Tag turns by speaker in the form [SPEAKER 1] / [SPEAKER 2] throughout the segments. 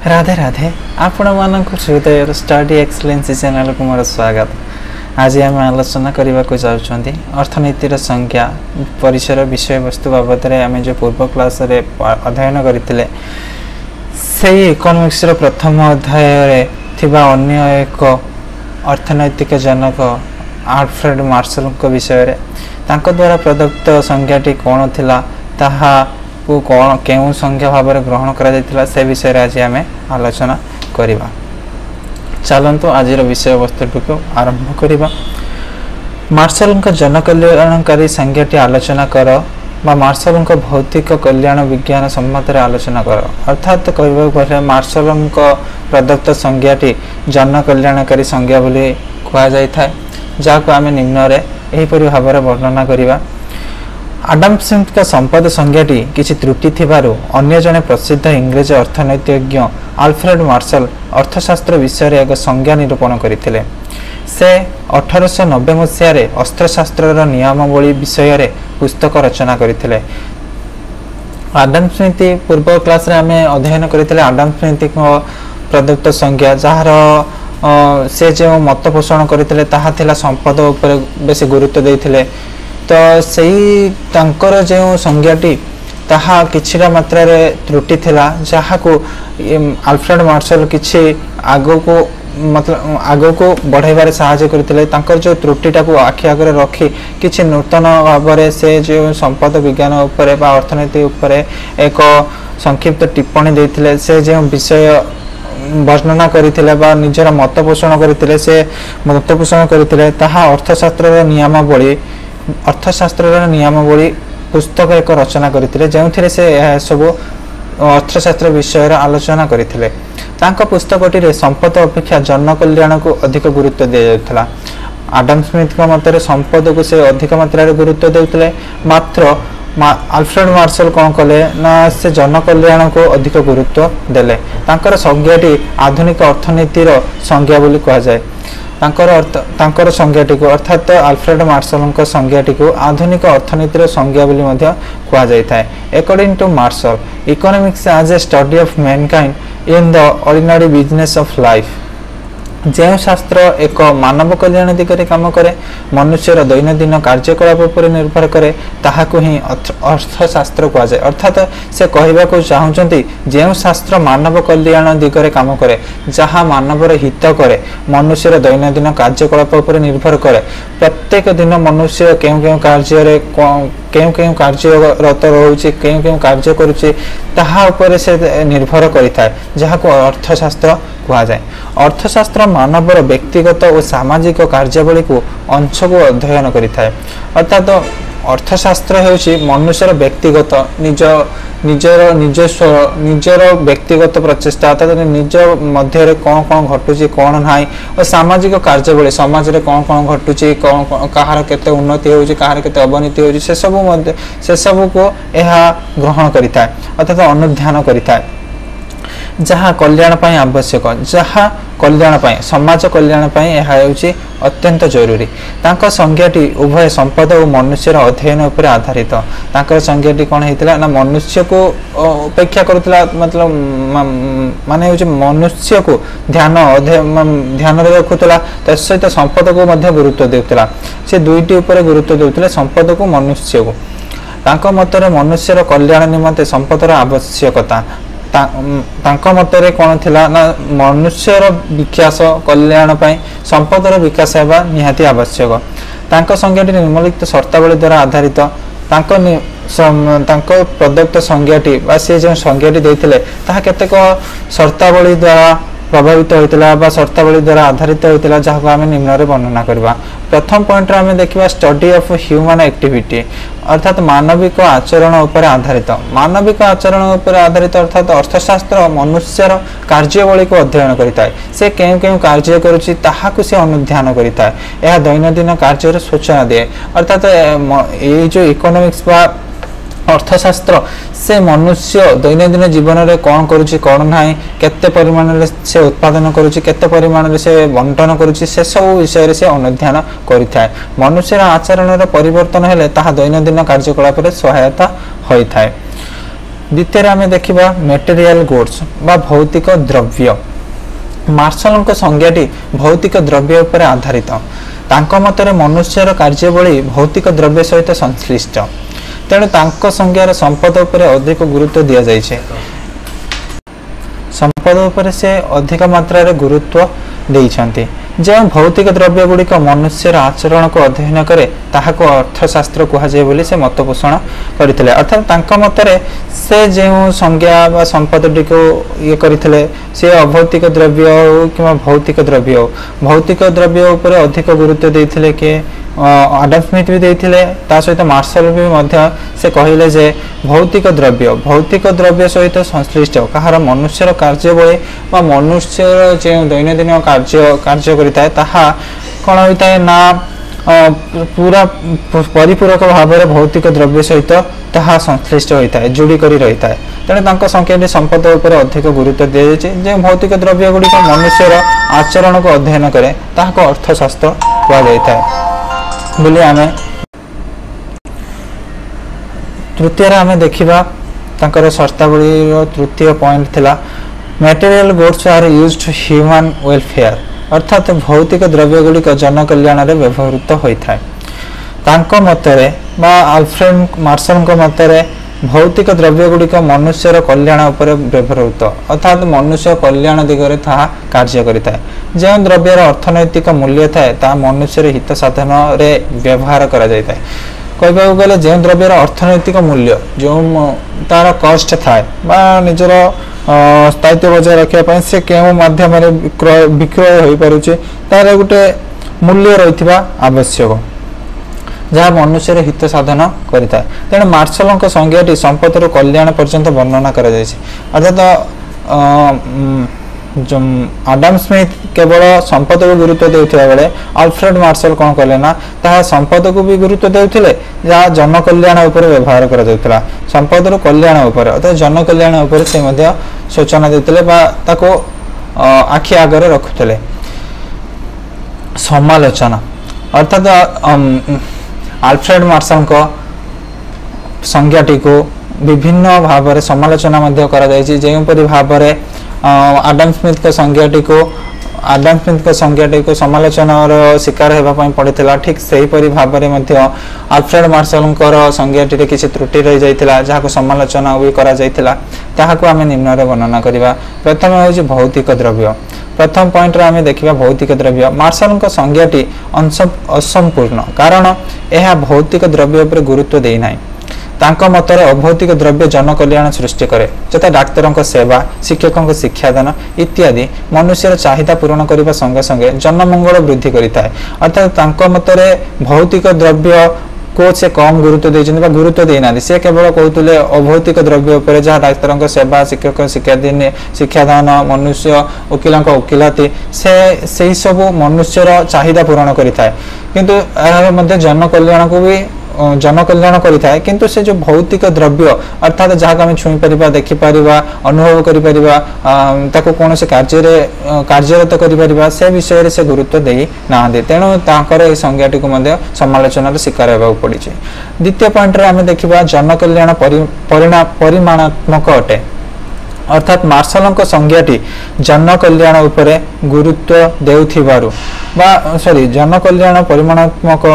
[SPEAKER 1] राधे राधे आपण मानक हृदय स्टडी एक्सलेंसी चैनल को मोर स्वागत। आज आम आलोचना करने को चाहते अर्थनीतिर संज्ञा परिसर विषय वस्तु बाबद आम जो पूर्व क्लास रे अध्ययन करते से इकोनॉमिक्स रो प्रथम अध्याय अन्य एक अर्थनैतिक जनक आल्फ्रेड मार्शल को विषय द्वारा प्रदत्त संज्ञाटी कौन थिला ताहा को कौन केउ संज्ञा भाव में ग्रहण करा से विषय आज आम आलोचना करिबा। चलतु आज विषय वस्तु को आरंभ करिबा। मार्शल जनकल्याणकारी संज्ञाटी आलोचना कर मार्शल भौतिक कल्याण विज्ञान सम्मत आलोचना कर अर्थात कहवा मार्शल प्रदत्त संज्ञाटी जनकल्याणकारी संज्ञा बोली कह जाए जहाँ आम निम्न एहीपरि भाव में वर्णना करिबा। आडम स्मिथ का संपद संज्ञाटी किसी त्रुटि थिबारु अन्य जने प्रसिद्ध इंग्रेज अर्थनैतिज्ञ आल्फ्रेड मार्शल अर्थशास्त्र विषय एक संज्ञा निरूपण करथिले। से 1890 मसीह अस्त्रशास्त्र नियमावली विषय रे पुस्तक रचना करथिले। आडम स्मिथ पूर्व क्लास रे आमे अध्ययन करथिले आडम स्मिथ को प्रदत्त संज्ञा जार से जो मत पोषण करथिले ताहा थिला संपद उपर बेसी गुरुत्व देथिले। तो सही तंकर जो संज्ञाटी ताहा किछिरा मात्रा रे त्रुटि थिला जहा को आल्फ्रेड मार्शल किछि आगो को मतलब आगो को बढ़ाइबारे सहायता करथिले। तंकर जो त्रुटिटा को आखि आगे रखी किछि नूतन भाव में से जो संपद विज्ञान उपरे बा अर्थनीति उपरे एक संक्षिप्त टिप्पणी देथिले। से जो विषय वर्णना करथिले बा निजर मत पोषण करथिले से मत पोषण करथिले ताहा अर्थशास्त्र नियमावली पुस्तक एक रचना करथिले जेउथिरे से सब अर्थशास्त्र विषय आलोचना करथिले। तांका पुस्तकटी रे संपद अपेक्षा जनकल्याण को अधिक गुरुत्व दिया जायथला। आडम स्मिथ का मतरे संपद को से अधिक मात्रा रे गुरुत्व देउथिले मात्र आल्फ्रेड मार्शल कौन कले ना से जनकल्याण को अधिक गुरुत्व देले। तांकर संज्ञाटी आधुनिक अर्थनीतिर संज्ञा बोली कहा जाए। तांकर संज्ञाटी को अर्थात आल्फ्रेड मार्शल संज्ञाटी को आधुनिक अर्थनीतिर संज्ञा बोली मध्य कहा जाए। According to Marshall economics as a study of mankind in the ordinary business of life जो शास्त्र एक मानव कल्याण दिगरे काम करे मनुष्यर दैनंदिन कार्यकलाप पर निर्भर करे ताहाको ही अर्थशास्त्र कहा जाए। अर्थात से कहबा को चाहउचंती जो शास्त्र मानव कल्याण दिगरे काम करे जहाँ मानवर हित करे मनुष्यर दैनंदिन कार्यकलाप पर निर्भर करे प्रत्येक दिन मनुष्य केउ कार्य रे केउ कार्यरत रोचे केउ कार्य करुचे ताहा ऊपर से निर्भर करिथाय जहाँ को अर्थशास्त्र कहा जाए। अर्थशास्त्र मानवर व्यक्तिगत और सामाजिक कार्यावली को अंश को अध्ययन करिथाय। अर्थात अर्थशास्त्र हेउची मनुष्यर व्यक्तिगत निजर व्यक्तिगत प्रचेष्टा अर्थात निज मध्य कौन कौन घटुची कौन ना और सामाजिक कार्यावली समाज रे कौन कौन घटुची कहार केते उन्नति होउची कहार केते अवनति होउची से सब को यह ग्रहण करिथाय अर्थात अनुध्यान करिथाय जहाँ कल्याण पाई आवश्यक जहाँ कल्याण पाई समाज कल्याण पाई यह हेउची अत्यंत जरूरी। तांका संज्ञाटी उभय संपद और मनुष्यर अध्ययन उपर आधारित। तांकर संज्ञाटी कौन हेतिला ना मनुष्य को उपेक्षा करुतला मतलब माने हेउची मनुष्य को ध्यान रे रखुतला तसहित संपद को मध्य गुरुत्व देउतला। से दुईटी ऊपर गुरुत्व देउतले संपद को मनुष्य को। तांका मतरे मनुष्यर कल्याण निमंते संपदर आवश्यकता तांका मतरे कौन थिला ना मनुष्यर विकास कल्याण पाई संपदर विकास हेबा निहाती आवश्यक। तांका संज्ञाटी निम्नलिखित शर्तावली द्वारा आधारित तांको प्रदत्त संज्ञाटी बा से जो संज्ञाटी देथिले ताहा केतेक शर्तावली द्वारा प्रभावित होइतला बा शर्तावली द्वारा आधारित होइतला जहाँ आम निम्न रे वर्णना करबा। प्रथम पॉइंट रे आम देखिबा स्टडी ऑफ ह्यूमन एक्टिविटी अर्थात मानविक आचरण उपर आधारित। मानविक आचरण उपर आधारित अर्थात अर्थशास्त्र मनुष्यर कार्यवली को अध्ययन करिताय। से केउ कार्य करूची ताहाकु से अनुध्यान करिताय। यह दैनंदिन कार्य सूचना दिए अर्थात ये जो इकोनॉमिक्स बा अर्थशास्त्र से मनुष्य दैनंदिन जीवन में कौन करुच्ची कौन ना केते परिमाण से उत्पादन करुच्ची केते परिमाण से बंटन करुच्ची से सब विषय से अनुध्यान करिथाय। मनुष्यर आचरण परिवर्तन हेले ताहा दैनंदिन कार्यकलाप रे सहायता होइथाय। द्वितीय आम देखा मेटेरियल गुड्स बा भौतिक द्रव्य मार्शल संज्ञाटी भौतिक द्रव्य उपर आधारित तांको मतरे मनुष्यर कार्यवली भौतिक द्रव्य सहित संश्लिष्ट तेणु तांको संज्ञार संपद उपर अधिक गुरुत्व दि जाइछे संपद उपर से अधिक मात्रा रे गुरुत्व देइछन्ति जो भौतिक द्रव्य गुड़िक मनुष्यर आचरण को अध्ययन करे ताहाको अर्थशास्त्र कहा जाए बोली से मत पोषण करथिले अर्थात तांका मतरे से जो संज्ञा बा संपदटी को ये करथिले से अभौतिक द्रव्य हो कि भौतिक द्रव्य हो भौतिक द्रव्य उपर अधिक गुरुत्व देथिले के आडम स्मिथ भी देथिले ता सहित मार्शल भी मध्य से कहिले जे भौतिक द्रव्य सहित संश्लिष्ट कहार मनुष्यर कार्यबळे बा मनुष्यर जे दैनंदिन कार्य करिताय ताहा कोन होइताय ना पूरा परिपूरक भाव में भौतिक द्रव्य सहित ताहा संश्लिष्ट होता है जोड़ी करी रही है तेणु संख्या संपद उपर अधिक गुरुत्व दि जाए भौतिक द्रव्य गुड़िक मनुष्यर आचरण को अध्ययन करे ताहाको अर्थशास्त्र कहुए बोली आम तृतीय आम देखा तांकर शर्तावली तृतीय पॉइंट थिला material goods are used to human welfare अर्थात भौतिक द्रव्य गुड़िक जनकल्याण व्यवहृत होता है मतरे बा अल्फ्रेड मार्शल मतरे भौतिक द्रव्य गुड़िक मनुष्यर कल्याण उपर व्यवहृत अर्थात मनुष्य कल्याण दिगरे ताहा कार्य करिता है जो द्रव्यर अर्थनैतिक मूल्य थाए ता मनुष्यर हित साधन रे व्यवहार करा जायता है कहबा गले जो द्रव्यर अर्थनैतिक मूल्य जो तार कष्ट थाए बा निजर स्थायित्व बजाय रखा से क्यों माध्यम विक्रय हो पारे तार गोटे मूल्य रही आवश्यक जहाँ मनुष्यर हित साधन करता है तेणु मार्शल संज्ञाटी संपदर कल्याण पर्यंत वर्णना कर अर्थात आडम स्मिथ केवल संपद को गुरुत्व देउथिबा बेले अल्फ्रेड मार्शल कौन कले ना ताहा संपद को भी गुरुत्व देउथिले जहाँ जनकल्याण उपर व्यवहार करा जाउथिला संपदर कल्याण उपर अर्थात जनकल्याण उपर से मध्य सूचना देउथिले बा ताको आखि आगरे रखुथिले समालोचना अर्थात अल्फ्रेड मार्शल को संज्ञाटी को विभिन्न भाव में समालोचना मध्य करा जायछि जेपरि भाव में आडम स्मिथ का संज्ञाटी को समालोचनार शिकार होगा पड़ता ठीक से हीपरि भाव में अल्फ्रेड मार्शल संज्ञाटी किसी त्रुटि रही जाइथिला जहाँ समालोचना भी करा जाइथिला ताहाको आमे निम्न रे वर्णना करिबा प्रथम होछि भौतिक द्रव्य प्रथम पॉइंट रे आमे देखिबा भौतिक द्रव्य मार्शल संज्ञाटी असंपूर्ण कारण यह भौतिक द्रव्य उपर गुरुत्व देई नाही तांको मतरे अभौतिक द्रव्य जनकल्याण सृष्टि करे जता डाक्तरों सेवा शिक्षकों शिक्षादान इत्यादि मनुष्यर चाहिदा पूरण करने संगे संगे जनमंगल वृद्धि करिताय अर्थात तांको मतरे भौतिक द्रव्य को से कम गुरुत्व देइछन गुरुत्व देना से केवल कहते अभौतिक द्रव्य उपर जहाँ डाक्तरों सेवा शिक्षक शिक्षादान मनुष्य वकिल वकिलाती से सब मनुष्यर चाहिदा पूरण करिताय किंतु जनकल्याण को भी जनकल्याण करिताय किंतु से जो भौतिक द्रव्य अर्थात जहाँ आम छुई पारिबा देखि पारिबा अनुभव करि पारिबा ताको कौन से कार्यरत करि पारिबा से विषय से गुरुत्व देई ना दे तेणु ताकर ए संज्ञाटी को मध्य समालोचनार शिकार होगा पड़ी द्वितीय पॉइंट रे आम देखिबा जनकल्याण परिमाणात्मक अटे अर्थात मार्शल संज्ञाटी जनकल्याण उपरे गुरुत्व देउथिबारु बा सॉरी जनकल्याण परिमाणात्मक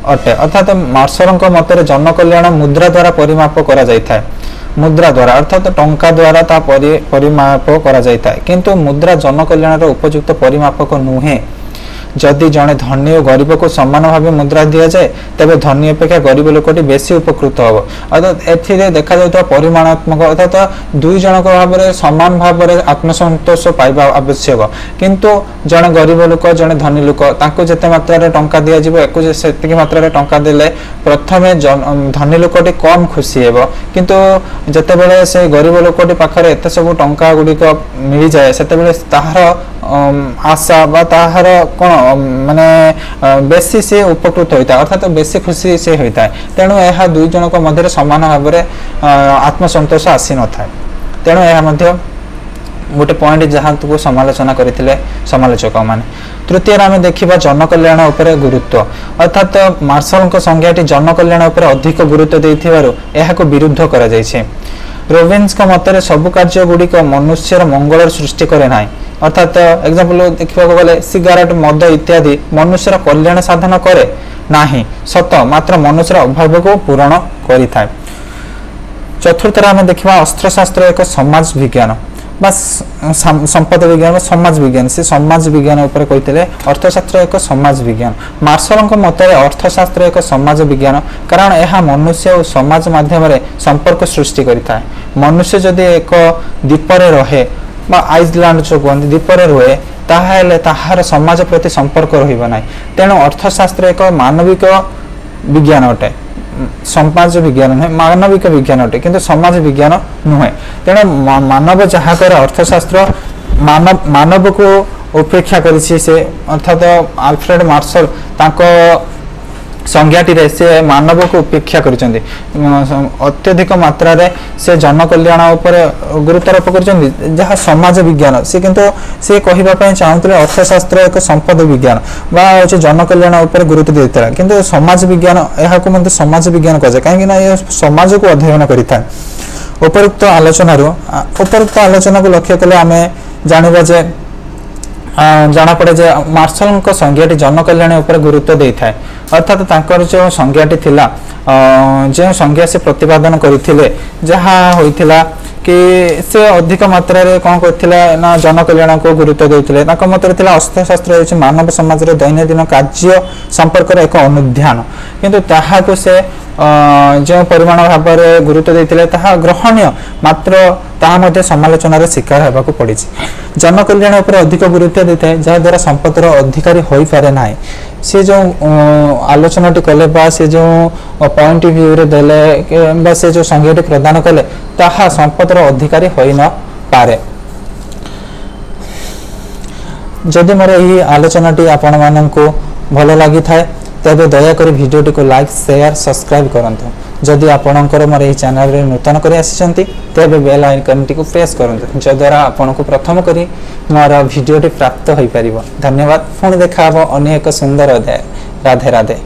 [SPEAKER 1] अटे अर्थात मार्शल मतरे जनकल्याण मुद्रा द्वारा परिमाप करा जायथाय मुद्रा द्वारा अर्थात टंका द्वारा ता परिमाप करा जायथाय किंतु मुद्रा जनकल्याण उपयुक्त परिमापक नुहे जदि जड़े धनी और गरीब को सामान भाव मुद्रा दि जाए तेज धनी अपेक्षा गरीब लोकटी बेसी उपकृत हम अर्थात ए देखा जाता परिमाणात्मक अर्थात दुई जनक भाव में सामान भाव में आत्मसंतोष पाइबा आवश्यक किंतु जड़े गरीब लोक जड़े धनी लोक जिते मात्रा टंका दि से मात्रा टंका देले प्रथमे धनी लोकटी कम खुशी हे किंतु जिते बड़े से गरीब लोकटी पाखे एत सब टंका गुड़िक मिल जाए से आशा बा ताहार कौन माने बेसी से उपकृत होता है अर्थात बेसी खुशी से होता है तेणु यह दुई जनक मध्य सामान भाव में आत्मसंतोष आसी न था तेणु यह गोटे पॉइंट जहाँ को समालोचना करते समालोचक माने तृतीय आम देखा जनकल्याण उपर गुरुत्व अर्थात मार्शल संज्ञाटी जनकल्याण उपर अधिक गुरुत्व देथिबारु एहाको विरुद्ध करा जायछे रोबिन्स मतर सब कार्य गुड़िक मनुष्यर मंगल सृष्टि करे ना अर्थात एग्जांपल देखा गले सिगारेट मद इत्यादि मनुष्यर कल्याण साधन करे नाही सत मात्र मनुष्यर अभाव को पूरण करि थाए। चतुर्थ आम देखा अस्त्रशास्त्र एक समाज विज्ञान बस संपद विज्ञान समाज विज्ञान से समाज विज्ञान उपर कहते अर्थशास्त्र एक समाज विज्ञान। मार्शल मतर अर्थशास्त्र एक समाज विज्ञान कारण यह मनुष्य और समाज माध्यम संपर्क सृष्टि करिता है। मनुष्य जदि एक द्वीपर रहे आइसलैंड जो कहते द्वीपर रुहे ताहार समाज प्रति संपर्क रहा तेणु अर्थशास्त्र एक मानविक विज्ञान अटे समाज विज्ञान नुहे मानविक विज्ञान अटे किंतु समाज विज्ञान नुहे तेणु मानव जहाँ कर अर्थशास्त्र मानव को उपेक्षा करिछि से अर्थात आल्फ्रेड मार्शल ताको संज्ञाटी से मानव को उपेक्षा करिसेंती अत्यधिक मात्रा रे से जनकल्याण उपर गुरुत्वारोप करिसेंती जहाँ समाज विज्ञान से किंतु से कहिबा पय चाहूतले अर्थशास्त्र एक संपद विज्ञान बा होचे जनकल्याण उपर गुरुत्व देतला किंतु समाज विज्ञान एहा को मते समाज विज्ञान कहे काहे ना ये समाज को अध्ययन करिथा। उपरोक्त आलोचना को लक्ष्य कले आमे जानिबा जे जाना पड़े जे मार्शल संज्ञाटी जनकल्याण उपर गुरुत्व दे था अर्थात तांकर जो संज्ञाटी थिला जो संज्ञा से प्रतिपादन करथिले जहा होइथिला कि से अधिक मात्रा रे कौन करथिला ना जनकल्याण को गुरुत्व देथिले तांको मतरे थिला अर्थशास्त्र होछि मानव समाज रे दैनंदिन कार्य संपर्क रे एक अनुध्यान किंतु ताहा को से जो परिमाण भाव में गुरुत्व देथिले ताहा ग्रहणीय मात्र ताहा मध्ये समालोचना रे शिकार हेबा को पड़ी जनकल्याण उपर अधिक गुरुत्व देता है जहाँ द्वारा संपत्तिर अधिकारी हो पारे ना से जो आलोचना कले बा से जो पॉइंट व्यू रे देले से जो संज्ञाटी प्रदान कले ताहा संपत्तिर अधिकारी हो न पारे। जदि मोर यही आलोचनाटी आपण माननकु भल लगी थाए तेबे दयाकोरी भिडियोटी को लाइक शेयर सब्सक्राइब करंतु। जदि आपणकर मोर यही चैनल रे नूतन करी आसिचंती तेबे बेल आइकन टी को प्रेस करंतु जद्वारा आपनको प्रथम करी मोर भिडियोटी प्राप्त होई परिबो। धन्यवाद। पुणी देखा अन्य एक सुंदर अध्याय। राधे राधे।